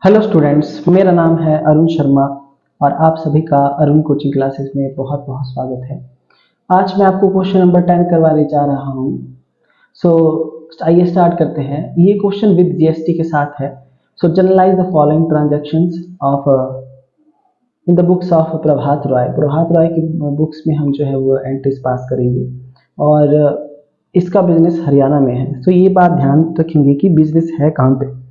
Hello students, मेरा नाम है अरुण शर्मा और आप सभी का अरुण कोचिंग क्लासेस में बहुत बहुत स्वागत है। आज मैं आपको क्वेश्चन नंबर 10 करवाने जा रहा हूँ। सो आइए स्टार्ट करते हैं। ये क्वेश्चन विद जीएसटी के साथ है। So journalise the following transactions of in the books of Prabhat Roy. Prabhat Roy की बुक्स में हम जो है वो एंट्रीज पास करेंगे और इसका बिजनेस हरियाणा में है। सो ये बात ध्यान रखेंगे कि बिजनेस है कहाँ पे।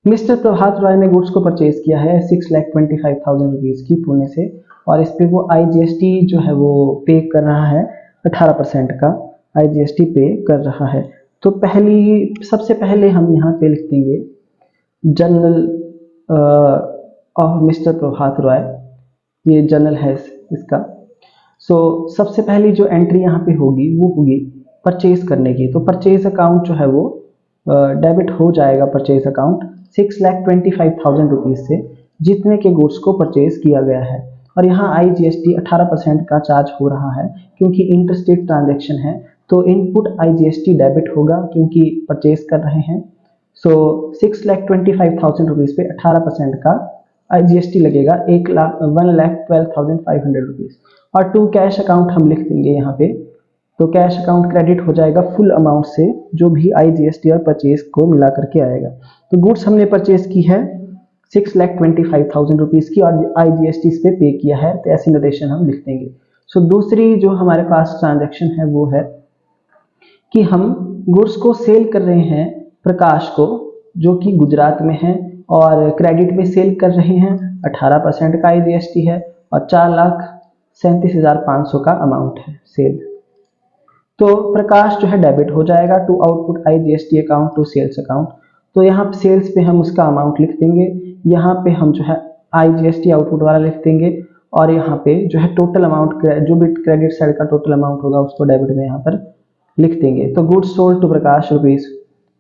मिस्टर प्रभात रॉय ने गुड्स को परचेज किया है 6,25,000 रुपीज़ की पुणे से और इस पे वो आईजीएसटी जो है वो पे कर रहा है 18% का आईजीएसटी पे कर रहा है। तो सबसे पहले हम यहाँ पे लिख देंगे जनरल ऑफ मिस्टर प्रभात रॉय। ये जनरल है इसका। सो सबसे पहली जो एंट्री यहाँ पे होगी वो होगी परचेज करने की। तो परचेज अकाउंट जो है वो डेबिट हो जाएगा। परचेज अकाउंट 6,25,000 रुपीज़ से जितने के गुड्स को परचेज किया गया है और यहाँ आईजीएसटी 18% का चार्ज हो रहा है क्योंकि इंटरस्टेट ट्रांजैक्शन है। तो इनपुट आईजीएसटी डेबिट होगा क्योंकि परचेज कर रहे हैं। सो 6,25,000 रुपीज़ पे 18% का आईजीएसटी लगेगा 1,12,500 रुपीज़। और टू कैश अकाउंट हम लिख देंगे यहाँ पे। तो कैश अकाउंट क्रेडिट हो जाएगा फुल अमाउंट से जो भी आईजीएसटी और परचेज को मिला करके आएगा। तो गुड्स हमने परचेज की है 6,25,000 रुपीज़ की और आईजीएसटी इस पे पे किया है। तो ऐसी नोटेशन हम लिख देंगे। सो दूसरी जो हमारे पास ट्रांजैक्शन है वो है कि हम गुड्स को सेल कर रहे हैं प्रकाश को, जो कि गुजरात में है और क्रेडिट में सेल कर रहे हैं। 18% का आईजीएसटी है और 4,37,500 का अमाउंट है सेल। तो प्रकाश जो है डेबिट हो जाएगा to output IGST account to sales account. तो यहाँ पे सेल्स पे हम उसका अमाउंट लिख देंगे, यहाँ पे हम जो है आईजीएसटी आउटपुट वाला लिख देंगे और यहाँ पे जो है टोटल अमाउंट जो भी क्रेडिट साइड का टोटल अमाउंट होगा उसको डेबिट में यहाँ पर लिख देंगे। तो goods sold to Prakash rupees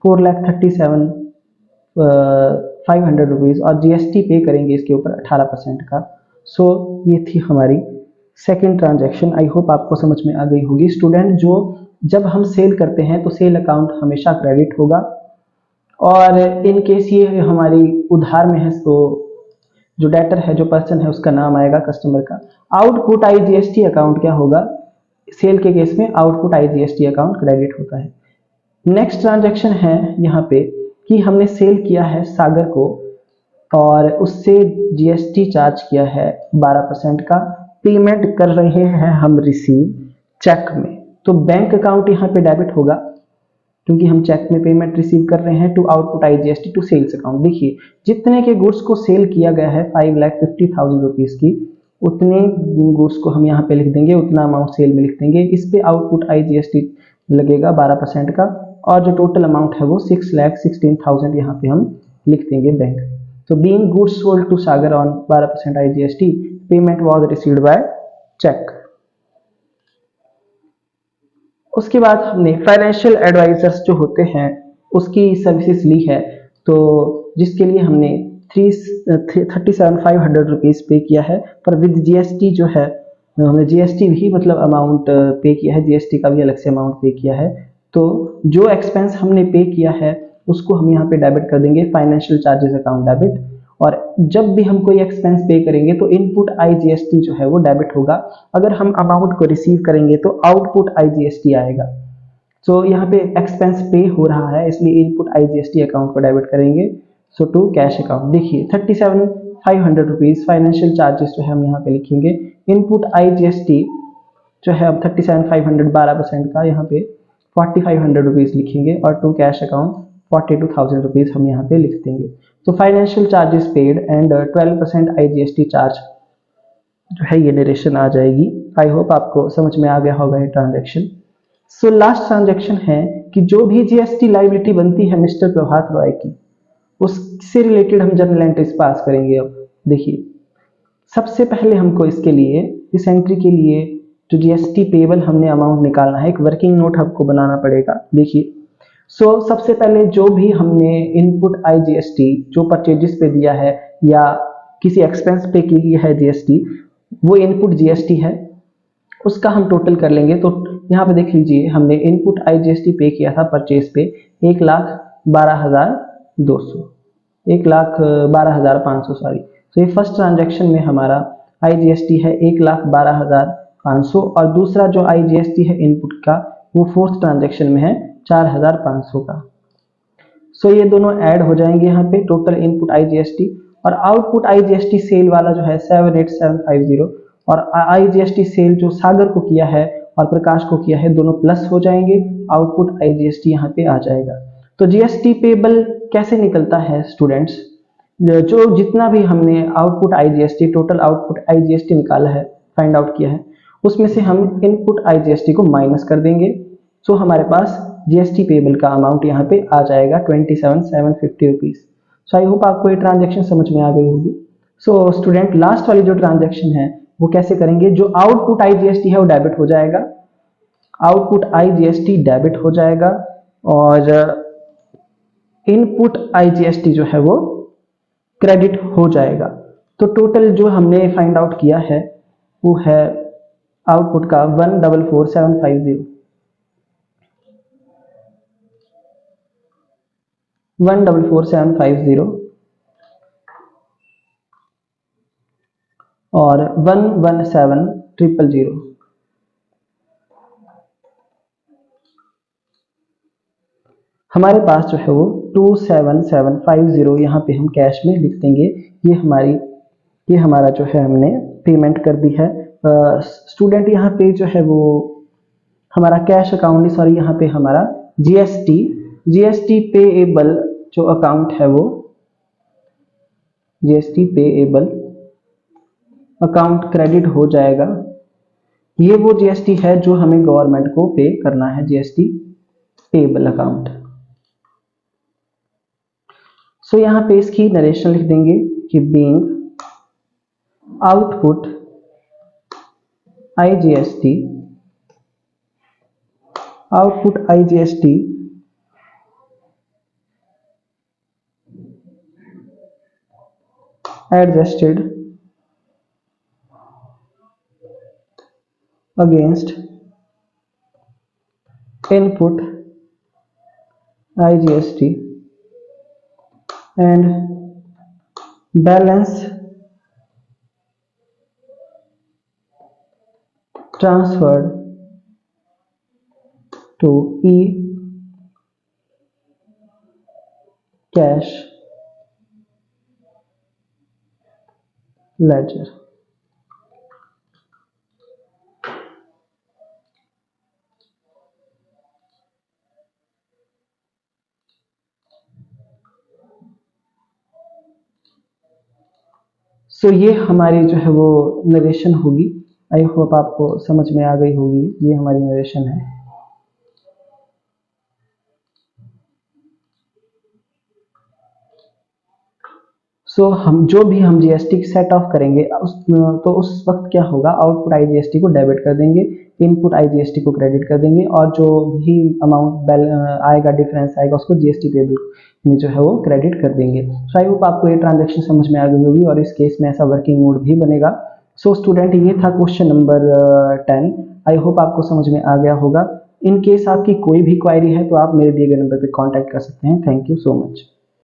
4,37,500 rupees और जीएसटी पे करेंगे इसके ऊपर 18% का। सो ये थी हमारी सेकेंड ट्रांजैक्शन। आई होप आपको समझ में आ गई होगी स्टूडेंट। जो जब हम सेल करते हैं तो सेल अकाउंट हमेशा क्रेडिट होगा और इन केस ये हमारी उधार में है तो जो डेटर है, जो पर्सन है, उसका नाम आएगा कस्टमर का। आउटपुट आईजीएसटी अकाउंट क्या होगा सेल के केस में? आउटपुट आईजीएसटी अकाउंट क्रेडिट होता है। नेक्स्ट ट्रांजैक्शन है यहाँ पे कि हमने सेल किया है सागर को और उससे जीएसटी चार्ज किया है 12% का। पेमेंट कर रहे हैं हम रिसीव चेक में। तो बैंक अकाउंट यहाँ पे डेबिट होगा क्योंकि हम चेक में पेमेंट रिसीव कर रहे हैं to output IGST to sales account. देखिए जितने के गुड्स को सेल किया गया है 5,50,000 रुपीज़ की, उतने गुड्स को हम यहाँ पे लिख देंगे, उतना अमाउंट सेल में लिख देंगे। इस पे आउटपुट आईजीएसटी लगेगा 12% का और जो टोटल अमाउंट है वो 6,16,000 यहाँ पे हम लिख देंगे बैंक। तो being goods sold to Sagar on 12% IGST, payment was received by cheque. उसके बाद हमने फाइनेंशियल एडवाइजर्स जो होते हैं उसकी सर्विसेज ली है, तो जिसके लिए हमने 37,500 रुपीज़ पे किया है। पर विद जीएसटी जो है हमने जीएसटी भी मतलब अमाउंट पे किया है, जीएसटी का भी अलग से अमाउंट पे किया है। तो जो एक्सपेंस हमने पे किया है उसको हम यहाँ पे डेबिट कर देंगे, फाइनेंशियल चार्जेस अकाउंट डेबिट। और जब भी हम कोई एक्सपेंस पे करेंगे तो इनपुट आईजीएसटी जो है वो डेबिट होगा। अगर हम अमाउंट को रिसीव करेंगे तो आउटपुट आईजीएसटी आएगा। सो यहाँ पे एक्सपेंस पे हो रहा है इसलिए इनपुट आईजीएसटी अकाउंट को डेबिट करेंगे। सो टू कैश अकाउंट देखिए 37,500 रुपीज़ फाइनेंशियल चार्जेस जो है हम यहाँ पे लिखेंगे। इनपुट आईजीएसटी जो है अब 37,500 12% का, यहाँ पे 4,500 रुपीज़ लिखेंगे और टू कैश अकाउंट 42,000 रुपीज़ हम यहाँ पे लिख देंगे। तो financial charges paid and 12% IGST charge जो है ये नरेशन आ जाएगी। आई होप आपको समझ में आ गया होगा ये ट्रांजैक्शन। सो लास्ट ट्रांजैक्शन है कि जो भी जीएसटी लाइबिलिटी बनती है मिस्टर प्रभात रॉय की, उससे रिलेटेड हम जर्नल एंट्रीज पास करेंगे। अब देखिए सबसे पहले हमको इसके लिए, इस एंट्री के लिए जो जीएसटी पेबल हमने अमाउंट निकालना है, एक वर्किंग नोट आपको बनाना पड़ेगा। देखिए सबसे पहले जो भी हमने इनपुट आईजीएसटी जो परचेजेस पे दिया है या किसी एक्सपेंस पे की है जीएसटी, वो इनपुट जीएसटी है, उसका हम टोटल कर लेंगे। तो यहाँ पे देख लीजिए हमने इनपुट आईजीएसटी पे किया था परचेज पे 1,12,200। 1,12,500 सॉरी। तो ये फर्स्ट ट्रांजैक्शन में हमारा IGST है 1,12,500 और दूसरा जो IGST है इनपुट का वो फोर्थ ट्रांजैक्शन में है 4,500 का। सो ये दोनों ऐड हो जाएंगे यहाँ पे टोटल इनपुट IGST और आउटपुट IGST सेल वाला जो है 78750 और IGST सेल जो सागर को किया है और प्रकाश को किया है दोनों प्लस हो जाएंगे, आउटपुट IGST यहाँ पे आ जाएगा। तो GST पेबल कैसे निकलता है स्टूडेंट्स, जो जितना भी हमने output IGST total output IGST निकाला है फाइंड आउट किया है उसमें से हम इनपुट IGST को माइनस कर देंगे। सो हमारे पास GST पेबल का अमाउंट यहाँ पे आ जाएगा 27,750 रुपीज। सो आई होप आपको ये ट्रांजैक्शन समझ में आ गई होगी। सो स्टूडेंट लास्ट वाली जो ट्रांजैक्शन है वो कैसे करेंगे, जो आउटपुट IGST है वो डेबिट हो जाएगा, आउटपुट IGST डेबिट हो जाएगा और इनपुट IGST जो है वो क्रेडिट हो जाएगा। तो टोटल जो हमने फाइंड आउट किया है वो है आउटपुट का 1,44,750 1,44,750 और 1,17,000। हमारे पास जो है वो 2,7,750 यहाँ पे हम कैश में लिख देंगे। ये हमारा जो है हमने पेमेंट कर दी है। स्टूडेंट यहाँ पे जो है वो हमारा कैश अकाउंट नहीं सॉरी यहाँ पे हमारा GST पेएबल जो अकाउंट है वो GST पेएबल अकाउंट क्रेडिट हो जाएगा। ये वो GST है जो हमें गवर्नमेंट को पे करना है, GST पेएबल अकाउंट। सो यहाँ पे इसकी नरेशन लिख देंगे कि being output IGST adjusted against input IGST and balance transferred to e-cash ledger। सो ये हमारी जो है वो नरेशन होगी। आई होप आपको समझ में आ गई होगी, ये हमारी नरेशन है। सो हम GST सेट ऑफ करेंगे तो उस वक्त क्या होगा, आउटपुट IGST को डेबिट कर देंगे, इनपुट IGST को क्रेडिट कर देंगे और जो भी अमाउंट आएगा डिफरेंस आएगा उसको GST पेबल में जो है वो क्रेडिट कर देंगे। सो आई होप आपको ये ट्रांजैक्शन समझ में आ गई होगी और इस केस में ऐसा वर्किंग मोड भी बनेगा। सो स्टूडेंट ये था क्वेश्चन नंबर 10। आई होप आपको समझ में आ गया होगा। इन केस आपकी कोई भी क्वायरी है तो आप मेरे दिए गए नंबर पर कॉन्टैक्ट कर सकते हैं। Thank you so much.